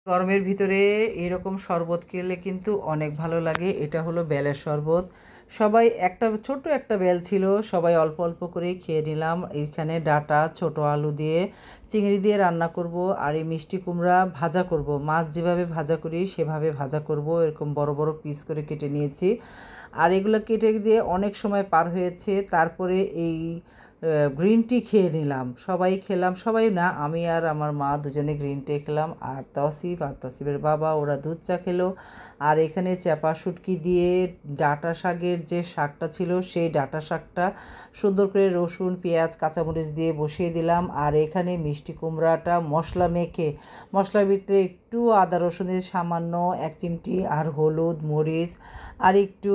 গরমের ভিতরে এরকম শরবত খেলে কিন্তু অনেক ভালো লাগে। এটা হলো বেলের শরবত। সবাই ছোট্ট একটা বেল ছিল, সবাই অল্প অল্প করেই খেয়ে নিলাম। এইখানে ডাঁটা, ছোট আলু দিয়ে চিংড়ি দিয়ে রান্না করব, আর এই মিষ্টি কুমড়া ভাজা করব। মাছ যেভাবে ভাজা করি সেভাবে ভাজা করব। এরকম বড় বড় পিস করে কেটে নিয়েছি। আর এগুলো কেটে দিয়ে অনেক সময় পার হয়েছে, তারপরে এই গ্রিন টি খেয়ে নিলাম। সবাই খেলাম, সবাই না, আমি আর আমার মা দুজনে গ্রিন টি খেলাম, আর তসিফের বাবা ওরা দুধ চা খেলো। আর এখানে চাপা শুটকি দিয়ে ডাঁটা শাকের যে শাকটা ছিল সেই ডাঁটা শাকটা সুন্দর করে রসুন, পেঁয়াজ, কাঁচামরিচ দিয়ে বসিয়ে দিলাম। আর এখানে মিষ্টি কুমড়াটা মশলার ভিতরে একটু আদা রসুনের সামান্য 1 চিমটি, আর হলুদ, মরিচ, আর একটু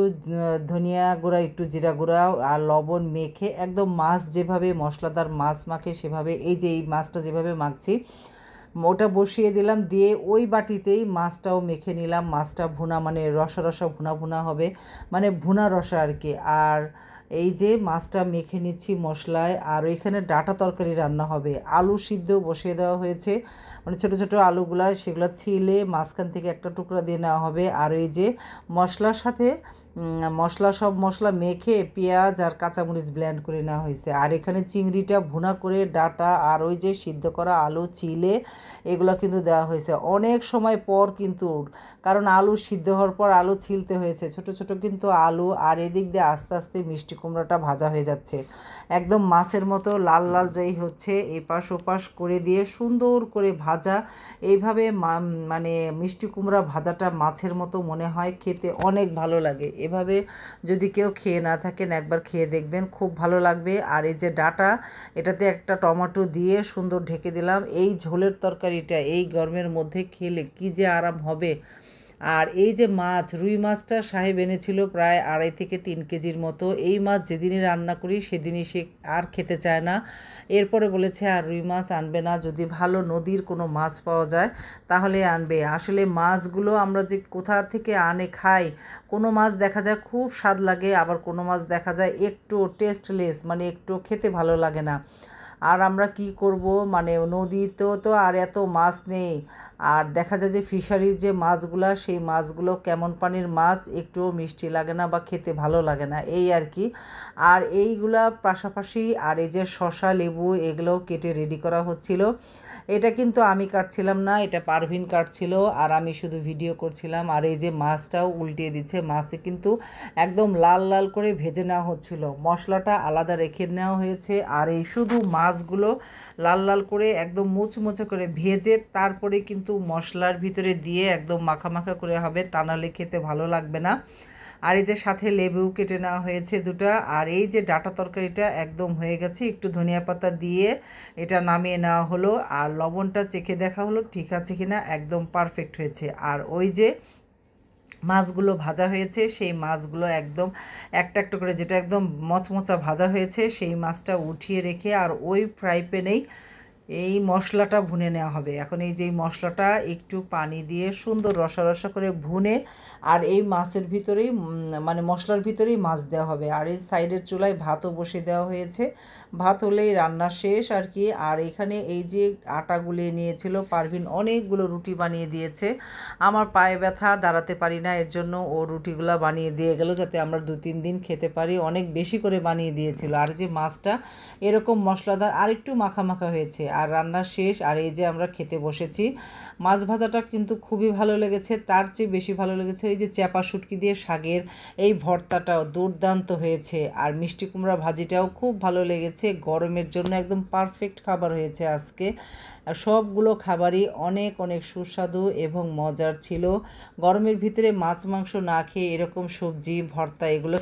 ধনিয়া গুঁড়া, একটু জিরা গুঁড়া আর লবণ মেখে একদম মাছ যেভাবে মশলাদার মাছ মাখে সেভাবে, এই মাছটা যেভাবে মাখছি ওটা বসিয়ে দিলাম। দিয়ে ওই বাটিতেই মাছটাও মেখে নিলাম। মাছটা ভুনা, মানে রসা রসা ভুনা ভুনা হবে, মানে ভুনা রসা আর কি। আর এই যে মাছটা মেখে নিচ্ছি মশলায়। আর ওইখানে ডাঁটা তরকারি রান্না হবে। আলু সিদ্ধ বসিয়ে দেওয়া হয়েছে, মানে ছোটো ছোটো আলুগুলা, সেগুলো ছিলে মাঝখান থেকে একটা টুকরা দিয়ে নেওয়া হবে। আর এই যে মশলার সাথে সব মশলা মেখে পেঁয়াজ আর কাঁচামরিচ ব্লেন্ড করে নেওয়া হয়েছে। আর এখানে চিংড়িটা ভুনা করে ডাঁটা আর ওই যে সিদ্ধ করা আলু চিলে এগুলো কিন্তু দেওয়া হয়েছে অনেক সময় পর কিন্তু, কারণ আলু সিদ্ধ হওয়ার পর আলু ছিলতে হয়েছে ছোট ছোট কিন্তু আলু। আর এদিক দিয়ে আস্তে আস্তে মিষ্টি কুমড়াটা ভাজা হয়ে যাচ্ছে, একদম মাছের মতো লাল লাল যাই হচ্ছে। এপাশ ওপাশ করে দিয়ে সুন্দর করে ভাজা, এইভাবে মানে মিষ্টি কুমড়া ভাজাটা মাছের মতো মনে হয়, খেতে অনেক ভালো লাগে। এভাবে যদি কেউ খেয়ে না থাকেন একবার খেয়ে দেখবেন, খুব ভালো লাগবে। আর এই যে ডাঁটা, এটাতে একটা টমেটো দিয়ে সুন্দর ঢেকে দিলাম। এই ঝোলের তরকারিটা এই গরমের মধ্যে খেলে কি যে আরাম হবে। আর এই যে রুই মাছটা সাহেব এনেছিল প্রায় 2.5 থেকে 3 কেজির মতো। এই মাছ যেদিনই রান্না করি সেদিনই সে আর খেতে চায় না। এরপরে বলেছে আর রুই মাছ আনবে না, যদি ভালো নদীর কোনো মাছ পাওয়া যায় তাহলে আনবে। আসলে মাছগুলো আমরা যে কোথা থেকে খাই, কোনো মাছ দেখা যায় খুব স্বাদ লাগে, আবার কোনো মাছ দেখা যায় একটু টেস্টলেস, মানে একটু খেতে ভালো লাগে না। আর আমরা কি করব, মানে নদীতেও তো আর এত মাছ নেই। আর দেখা যায় যে ফিশারির যে মাছগুলা, সেই মাছগুলো কেমন পানির মাছ, একটুও মিষ্টি লাগে না বা খেতে ভালো লাগে না, এই আর কি। আর এইগুলা পাশাপাশি আর এই যে শসা, লেবু এগুলোও কেটে রেডি করা হচ্ছিল। এটা কিন্তু আমি কাটছিলাম না, এটা পারভিন কাটছিল, আর আমি শুধু ভিডিও করছিলাম। আর এই যে মাছটাও উল্টিয়ে দিচ্ছে, মাছে কিন্তু একদম লাল লাল করে ভেজে নেওয়া হচ্ছিল, মশলাটা আলাদা রেখে নেওয়া হয়েছে। আর এই শুধু মাছগুলো লাল লাল করে একদম মুচমুচে করে ভেজে তারপরে কিন্তু মশলার ভিতরে দিয়ে একদম মাখা মাখা করে হবে, তা নাহলে খেতে ভালো লাগবে না। আর এই যে সাথে লেবু কেটে নেওয়া হয়েছে 2টা। আর এই যে ডাঁটা তরকারিটা একদম হয়ে গেছে, একটু ধনিয়া পাতা দিয়ে এটা নামিয়ে নেওয়া হলো। আর লবণটা চেখে দেখা হলো ঠিক আছে কিনা, একদম পারফেক্ট হয়েছে। আর ওই যে মাছগুলো ভাজা হয়েছে, সেই মাছগুলো একদম একটা একটা করে, যেটা একদম মচমচা ভাজা হয়েছে সেই মাছটা উঠিয়ে রেখে আর ওই ফ্রাই প্যানেই এই মশলাটা ভুনে নেওয়া হবে। এখন এই যে মশলাটা একটু পানি দিয়ে সুন্দর রসা রসা করে ভুনে, আর এই মাছের ভিতরেই মানে মশলার ভিতরেই মাছ দেওয়া হবে। আর এই সাইডের চুলায় ভাতও বসে দেওয়া হয়েছে, ভাত হলেই রান্না শেষ আর কি। আর এখানে এই যে আটা গুলিয়ে নিয়েছিল পারভিন, অনেকগুলো রুটি বানিয়ে দিয়েছে। আমার পায়ে ব্যথা, দাঁড়াতে পারি না, এর জন্য ও রুটিগুলো বানিয়ে দিয়ে গেল যাতে আমরা 2-3 দিন খেতে পারি, অনেক বেশি করে বানিয়ে দিয়েছিল। আর যে মাছটা এরকম মশলাদার আর একটু মাখা মাখা হয়েছে। আর রান্না শেষ, আর এই যে আমরা খেতে বসেছি। মাছ ভাজাটা কিন্তু খুবই ভালো লেগেছে, তার চেয়ে বেশি ভালো লেগেছে এই যে চাপা শুটকি দিয়ে শাকের এই ভর্তাটাও দুর্দান্ত হয়েছে। আর মিষ্টি কুমড়া ভাজিটাও খুব ভালো লেগেছে, গরমের জন্য একদম পারফেক্ট খাবার হয়েছে আজকে। আর সবগুলো খাবারই অনেক অনেক সুস্বাদু এবং মজার ছিল। গরমের ভিতরে মাছ মাংস না খেয়ে এরকম সবজি ভর্তা এগুলো